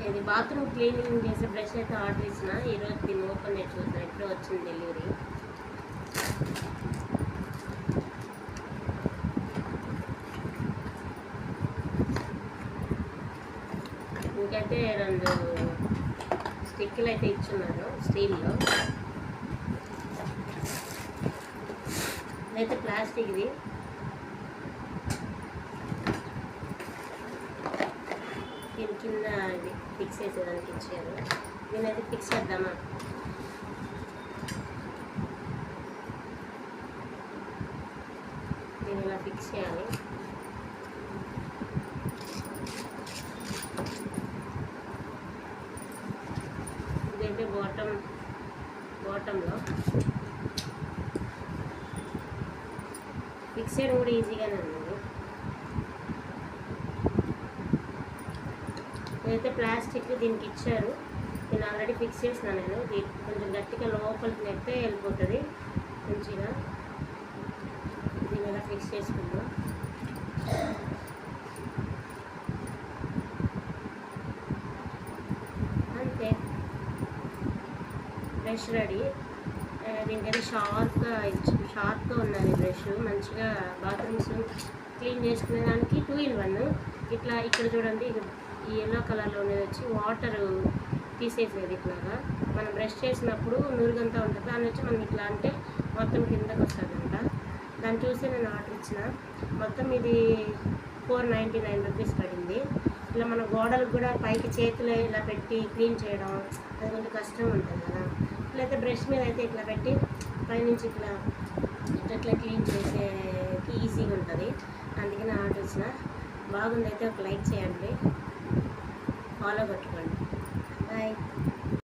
ఇది bathroom cleaning చేసే brush అయితే ఆర్డర్ ఇచ్చిన. ఈరోజు దీన్ని ఓపెన్ చేసి చూసాను, ఇప్పుడే వచ్చింది డెలివరీ. ఇంకైతే 2 స్టిక్లు అయితే ఇచ్చున్నారు స్టీల్లో. ఇదైతే ప్లాస్టిక్ది. దీని కింద ఇది ఫిక్స్ చేసేదానికి ఇచ్చారు. దీనైతే ఫిక్స్ చేద్దామా? దీన్ని ఇలా ఫిక్స్ చేయాలి. ఇదైతే బాటంలో ఫిక్స్ చేయడం కూడా ఈజీగానే ఉంది. ఇదైతే ప్లాస్టిక్ దీనికి ఇచ్చారు. నేను ఆల్రెడీ ఫిక్స్ చేసిన. నేను కొంచెం గట్టిగా లోపలికి నెట్టే వెళ్ళిపోతుంది మంచిగా. దీన్ని ఇలా ఫిక్స్ చేసుకుందాం. అంతే, బ్రష్ రెడీ. దీనికైతే షార్ప్గా ఉన్నది బ్రష్. మంచిగా బాత్రూమ్స్ క్లీన్ చేసుకునే దానికి 2 in 1. ఇట్లా ఇక్కడ చూడండి, ఈ ఎల్లో కలర్లో ఉండేది వచ్చి వాటర్ తీసేసేది. ఇట్లాగా మనం బ్రష్ చేసినప్పుడు నురుగంతా ఉంటుంది, దాన్ని వచ్చి మనం ఇట్లా అంటే మొత్తం కిందకు వస్తుందంట. దాన్ని చూసి నేను ఆర్డర్ ఇచ్చిన. మొత్తం ఇది 499 రూపీస్ పడింది. ఇలా మన గోడలకు కూడా పైకి చేతులు ఇలా పెట్టి క్లీన్ చేయడం అది కొంచెం కష్టం ఉంటుంది కదా. ఇట్లయితే బ్రష్ మీద అయితే ఇట్లా పెట్టి పైనుంచి ఇట్లా క్లీన్ చేసేకి ఈజీగా ఉంటుంది. అందుకని ఆర్డర్ ఇచ్చిన. బాగుంది. అయితే ఒక లైక్ చేయండి, ఫాలో కొట్టుకోండి.